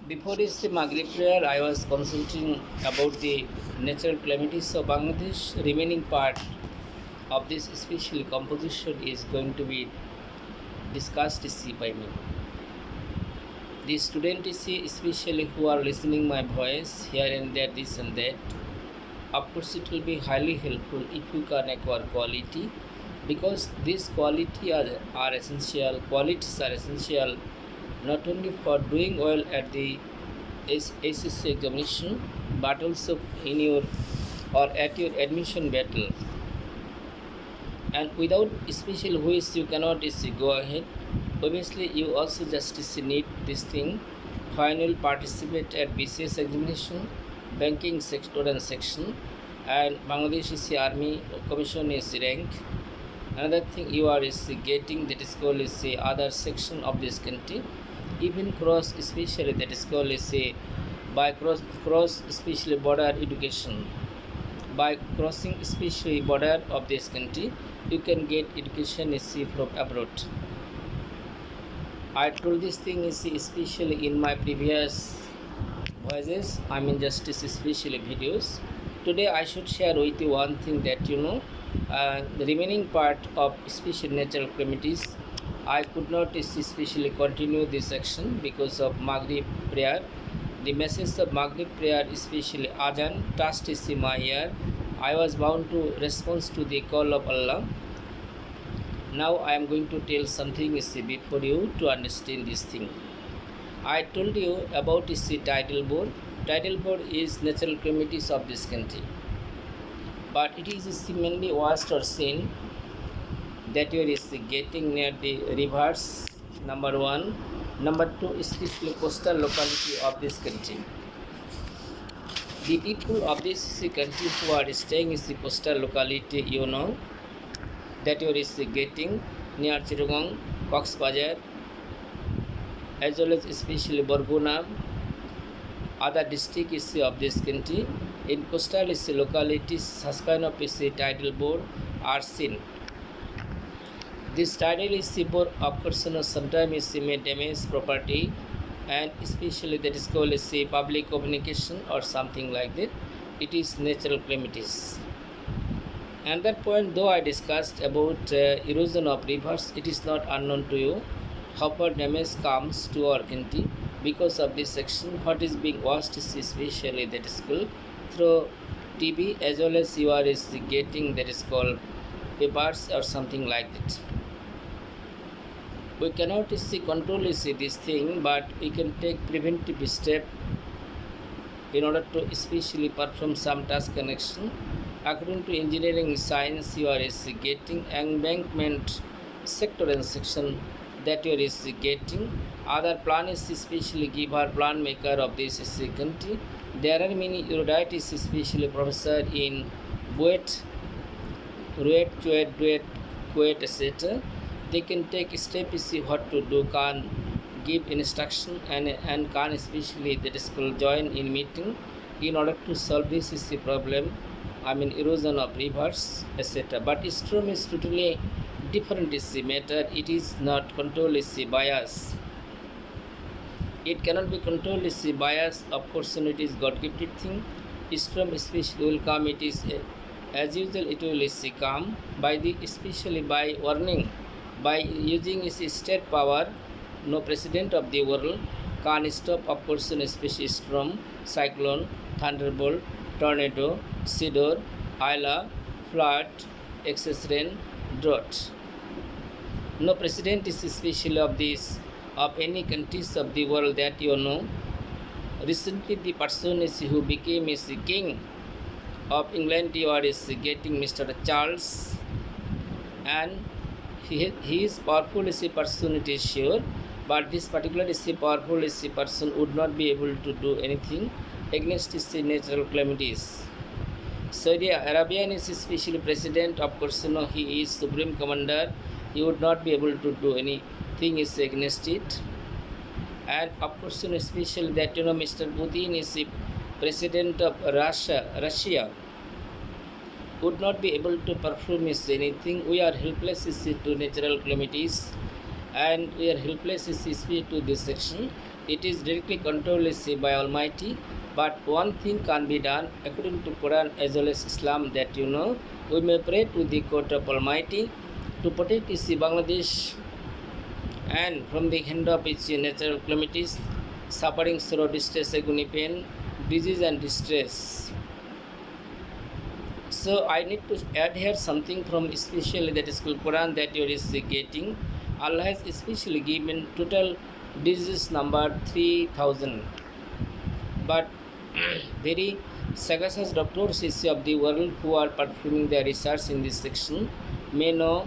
Before this Maghrib prayer, I was consulting about the natural calamities of Bangladesh. Remaining part of this special composition is going to be discussed by me. The students, especially who are listening my voice here and there, this and that, of course it will be highly helpful if you can acquire quality, because these are essential. Qualities are essential not only for doing well at the SSC examination, but also in your or at your admission battle. And without special which you cannot go ahead. Obviously, you also just need this thing. Final participate at BCS examination, banking sector and section, and Bangladesh Army Commission is rank. Another thing you are getting, that is called other section of this country. Even cross, especially that is called by cross especially border education. By crossing especially border of this country, you can get education from abroad. I told this thing especially in my previous voices, justice especially videos. Today I should share with you one thing that the remaining part of special natural calamities. I could not especially continue this section because of Maghrib prayer. The message of Maghrib prayer, especially Azan, touched my ear. I was bound to respond to the call of Allah. Now I am going to tell something before you to understand this thing. I told you about the tidal board. Tidal board is natural calamities of this country, but it is mainly watched or seen that you are getting near the rivers, number one. Number two, especially coastal locality of this country. The people of this country who are staying in the coastal locality, that you are getting near Chittagong, Cox's as well as especially Barguna, other districts of this country. In coastal localities, such kind of tidal board are seen. This tidal board, of course, sometimes may damage property, and especially that is called public communication or something like that. It is natural calamities. And that point, though I discussed about erosion of rivers, it is not unknown to you how far damage comes to our country because of this section. What is being watched is especially that is called through TV, as well as you are getting that is called papers or something like that. We cannot control this thing, but we can take preventive step in order to especially perform some task connection. According to engineering science, you are getting embankment sector and section that you are getting. Other plan is especially give our plan maker of this country. There are many erudites, especially professor in Buet, Kuwait, etc. They can take step what to do, can give instruction and can especially that is called join in meeting in order to solve this problem. Erosion of rivers, etc. But storm is totally different matter. It is not controlled by us. It cannot be controlled by us. Of course, it is God-gifted thing. Storm especially will come. It is as usual. It will come especially by warning. By using its state power, no president of the world can stop a person, especially storm, cyclone, thunderbolt, tornado, Sidor, Ayla, flood, excess rain, drought. No president is especially of any countries of the world that you know. Recently, the person who became the king of England, you are getting Mr. Charles, and he is powerful person, it is sure, but this particular powerful person would not be able to do anything against his natural calamities. Saudi Arabian is especially president, of course, he is supreme commander. He would not be able to do anything against it. And of course, especially that Mr. Putin is the president of Russia would not be able to perform anything. We are helpless to natural calamities, and we are helpless to this section. It is directly controlled by Almighty. But one thing can be done according to Quran as well as Islam, that we may pray to the court of Almighty to protect Bangladesh and from the hand of its natural calamities, suffering, sorrow, distress, agony, pain, disease and distress. So I need to add here something from especially that is Quran that you are getting. Allah has especially given total disease number 3000. But very sagacious doctors of the world who are performing their research in this section may know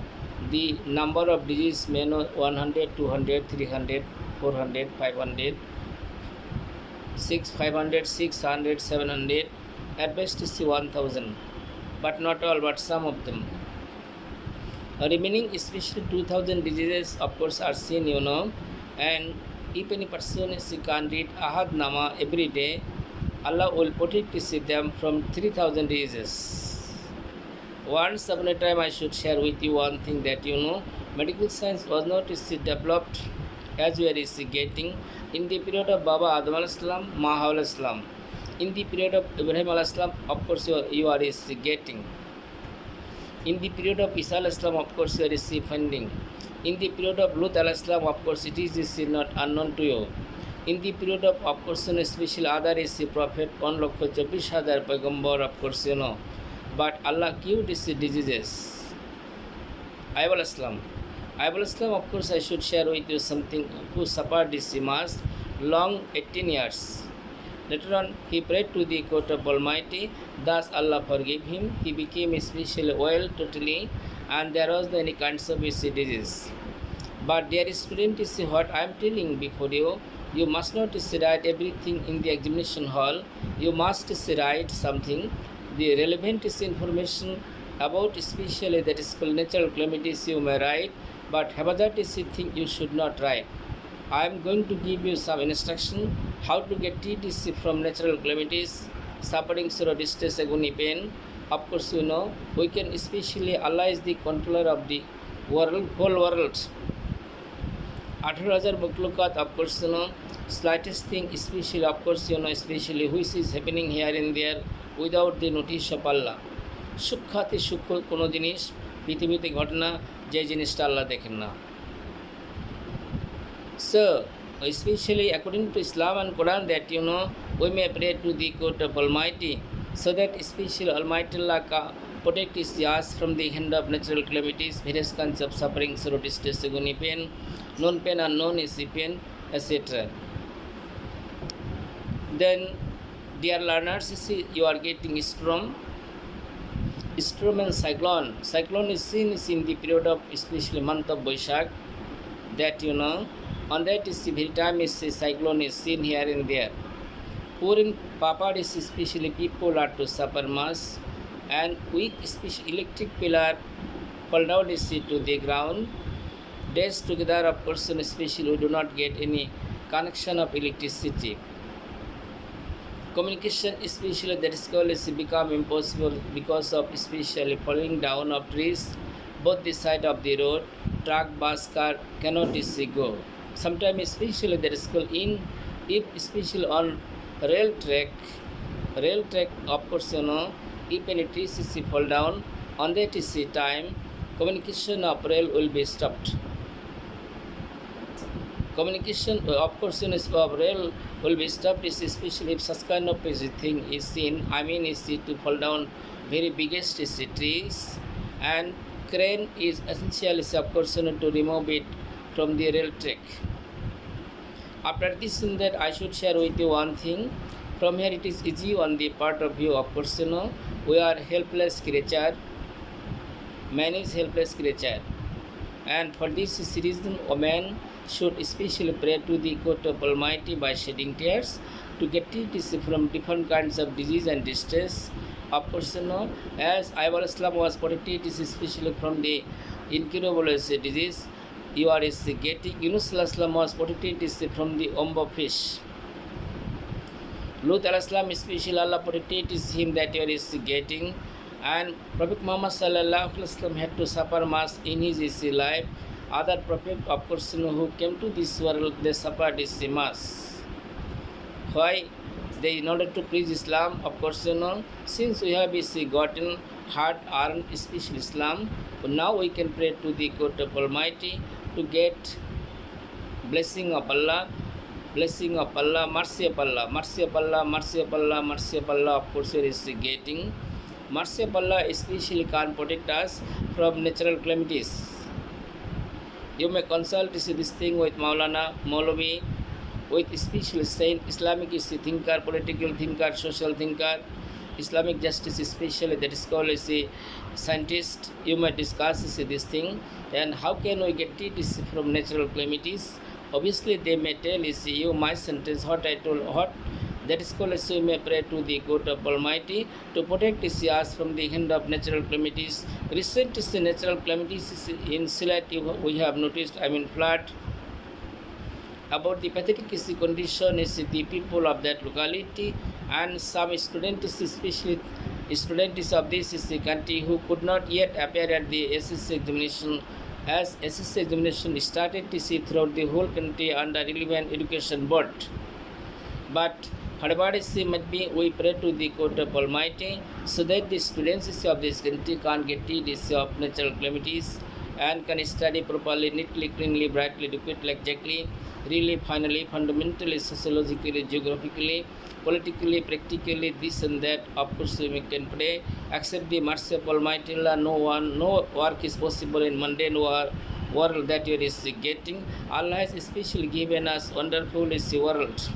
the number of disease, may know 100, 200, 300, 400, 500, 500, 600, 700, at best is 1000, but not all, but some of them. Remaining especially 2000 diseases of course are seen, and if any person can read Ahad Nama every day, Allah will protect them from 3000 diseases. Once upon a time I should share with you one thing, that medical science was not developed as we are getting in the period of Baba Adam al-Islam, Maha al-Islam. In the period of Ibrahim al-Islam, of course you are getting. In the period of Isa al-Islam, of course you are finding. In the period of Lut al-Islam, of course it is not unknown to you. In the period of course, especially other is the Prophet 1,24,000 Paigambar, of course But Allah cured these diseases. Ayub al-Islam, of course I should share with you something, who suffered this mass long 18 years. Later on he prayed to the court of Almighty, thus Allah forgave him. He became especially well totally, and there was no any kinds of disease. But dear student, what I am telling before you. You must not write everything in the examination hall. You must write something, the relevant information about especially that is called natural calamities you may write, but haphazard thing you should not write. I am going to give you some instruction how to get TTC from natural calamities, suffering, sorrow, distress, agony, pain. Of course we can especially, Allah is the controller of the world, whole world. 18,000 Muklukat, of course slightest thing, especially of course especially which is happening here and there without the notice of Allah. Sukkhate sukh kono jinish পৃথিবীতে ঘটে না যে জিনিসটা আল্লাহ দেখেন না. So especially according to Islam and Quran, that we may pray to the court of Almighty, so that especially Almighty Allah protect us from the hand of natural calamities, various kinds of suffering, sorrow, distress, agony, pain, known pain, unknown pain, etc. Then, dear learners, you are getting storm and cyclone. Cyclone is seen in the period of especially month of Boishak, that on that is the very time is cyclone is seen here and there. Poor in Papa is especially people are to suffer mass, and weak especially electric pillar fall down is to the ground. Days together of person especially who do not get any connection of electricity. Communication especially that is called is become impossible because of especially falling down of trees, both the side of the road. Truck, bus, car cannot go. Sometimes especially that is called if especially on rail track of course if any trees fall down, on that is the time communication of rail will be stopped. Communication of course of rail will be stopped, especially if such kind of thing is seen. I mean is to fall down very biggest trees, and crane is essentially of course to remove it from the rail track. After this in that I should share with you one thing. From here it is easy on the part of you, of course we are helpless creature. Man is helpless creature, and for this reason a man should especially pray to the court of Almighty by shedding tears to get it from different kinds of disease and distress. Of course as Ayub al-Islam was protected especially from the incurable disease, you are getting. Yunus al-Islam was protected from the umbo fish. Lut al-Islam especially Allah protected him, that you are getting. And Prophet Muhammad sallallahu alaihi wasallam had to suffer mass in his life. Other prophet of course who came to this world, they suffered this mass. Why? They in order to preach Islam, of course, since we have gotten hard-earned special Islam, now we can pray to the God of Almighty to get blessing of Allah, mercy of Allah, mercy of Allah, mercy of Allah, mercy of Allah. Of course, it is getting mercy of Allah, especially can protect us from natural calamities. You may consult this thing with Maulana, Maulavi, with special saint, Islamic thinker, political thinker, social thinker, Islamic justice especially, that is called as a scientist. You may discuss this thing, and how can we get it from natural calamities. Obviously they may tell you my sentence, what I told, what that is called as you may pray to the God of Almighty to protect us from the hand of natural calamities. Recent natural calamities in Silat we have noticed, flood. About the pathetic condition is the people of that locality, and some students, especially students of this country, who could not yet appear at the SSC examination, as SSC examination started throughout the whole country under relevant education board. But whatever might be, we pray to the God of Almighty so that the students of this country can get rid of natural calamities and can study properly, neatly, cleanly, brightly, adequately, exactly, really, finally, fundamentally, sociologically, geographically, politically, practically, this and that. Of course, we can pray. Accept the mercy of Almighty Allah. No work is possible in mundane world that you is getting. Allah has especially given us wonderful world.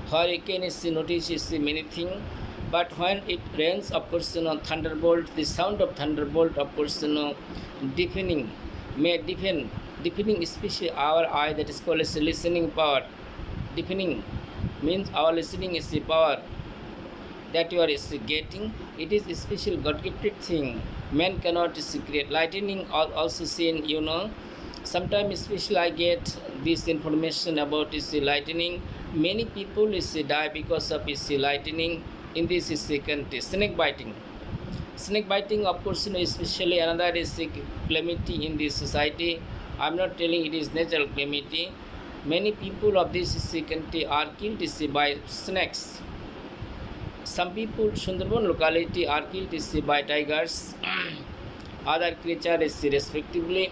Where you can notice many things. But when it rains, of course, thunderbolt, the sound of thunderbolt, of course, deafening, may deafening especially our eye, that is called as listening power. Deafening means our listening is the power that you are getting. It is a special God-gifted thing. Man cannot create. Lightning also seen, Sometimes especially I get this information about lightning. Many people die because of lightning in this country. Snake biting, of course, especially another is calamity in this society. I'm not telling it is natural calamity. Many people of this country are killed by snakes. Some people, Sundarban locality, are killed by tigers. Other creatures respectively.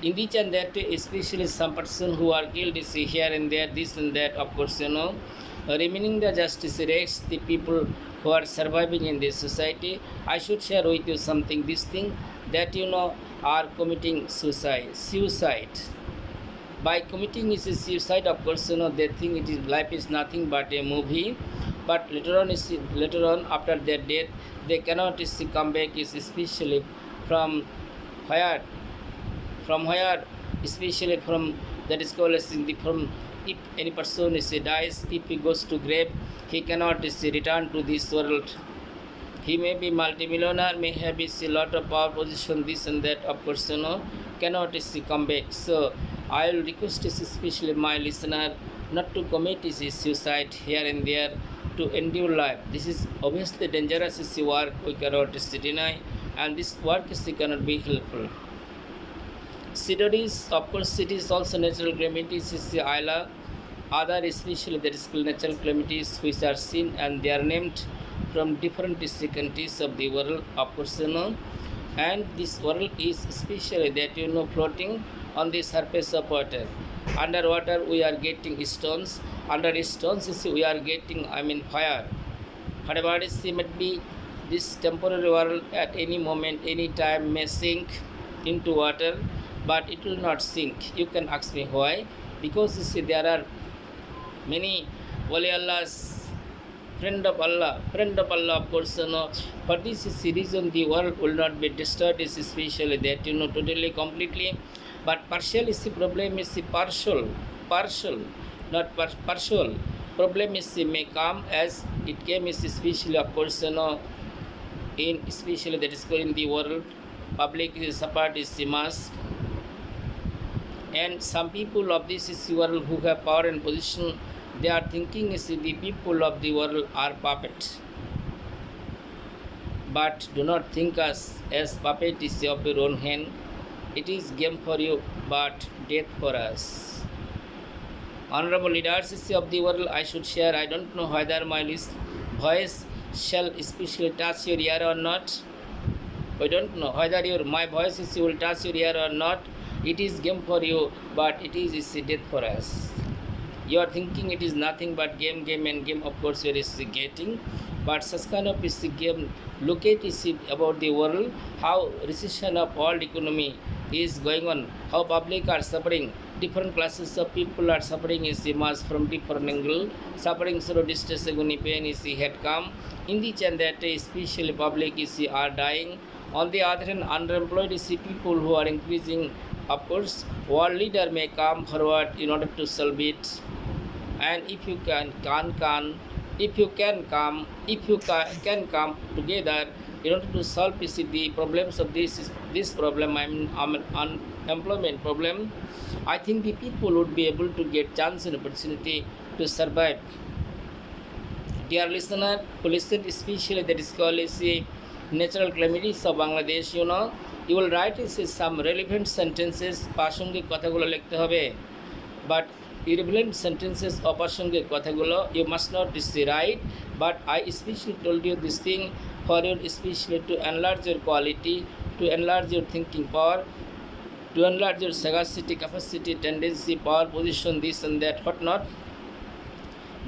In each and that, especially some person who are killed here and there, this and that, of course, remaining the justice rates, the people who are surviving in this society. I should share with you something, this thing that are committing suicide. By committing suicide, of course, they think life is nothing but a movie. But later on after their death, they cannot come back, especially from where, especially from that is called as from. If any person dies, if he goes to grave, he cannot return to this world. He may be multimillionaire, may have a lot of power, position, this and that, of course, cannot come back. So I will request especially my listener not to commit suicide here and there to endure life. This is obviously dangerous work, we cannot deny, and this work cannot be helpful. Cities, of course, it is also natural calamities, Isla, other especially that is natural calamities which are seen, and they are named from different countries of the world, of course, and this world is especially that floating on the surface of water. Underwater we are getting stones, under stones we are getting fire. Whatever it might be, this temporary world at any moment, any time may sink into water, but it will not sink. You can ask me why? Because there are many Wali Allahs, friend of Allah, of course, for this reason the world will not be destroyed, especially that totally, completely, but partial is the problem is the partial, not partial. Problem is may come as it came is especially, of course, in especially that is in the world, public support is the mass. And some people of this world who have power and position, they are thinking the people of the world are puppets. But do not think us as puppet is of your own hand. It is game for you, but death for us. Honorable leaders of the world, I should share. I don't know whether my voice shall especially touch your ear or not. I don't know whether my voice will touch your ear or not. It is game for you, but it is death for us. You are thinking it is nothing but game, and game, of course, where is getting. But such kind of is the game. Look at about the world, how recession of world economy is going on, how public are suffering, different classes of people are suffering is the mass from different angle, suffering through distress, agony, pain is the head come. In the and that especially public is the are dying. On the other hand, underemployed is the people who are increasing. Of course, world leader may come forward in order to solve it. And if you can come together in order to solve the problems of this problem, unemployment problem, I think the people would be able to get chance and opportunity to survive. Dear listener, who listen especially that is called natural calamities of Bangladesh, you will write some relevant sentences, প্রাসঙ্গিক কথাগুলো লিখতে হবে, but irrelevant sentences অপ্রাসঙ্গিক কথাগুলো you must not write. But I especially told you this thing for your especially to enlarge your quality, to enlarge your thinking power, to enlarge your sagacity, capacity, tendency, power, position, this and that, what not.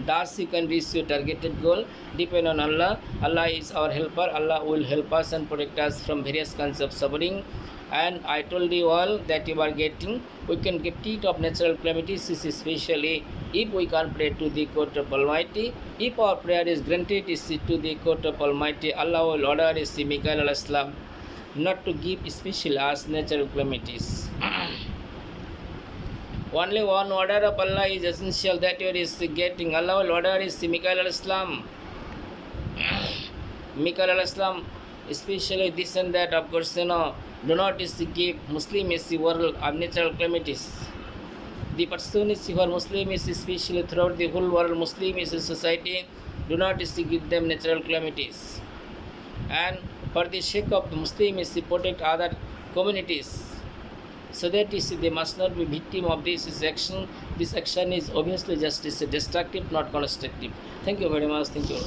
Thus you can reach your targeted goal. Depend on Allah. Allah is our helper. Allah will help us and protect us from various kinds of suffering. And I told you all that you are getting, we can get rid of natural calamities, especially if we can pray to the court of Almighty. If our prayer is granted to the court of Almighty, Allah will order Mikail al-Islam not to give special us natural calamities. Only one order of Allah is essential, that you is getting. Allah will order Mikail al-Islam. Mikail al-Islam, especially this and that, of course, do not give Muslim is the world of natural calamities. The person is who are Muslim is especially throughout the whole world, Muslim is a society, do not give them natural calamities. And for the sake of the Muslim is to protect other communities, so that they must not be victim of this action. This action is obviously just destructive, not constructive. Thank you very much. Thank you.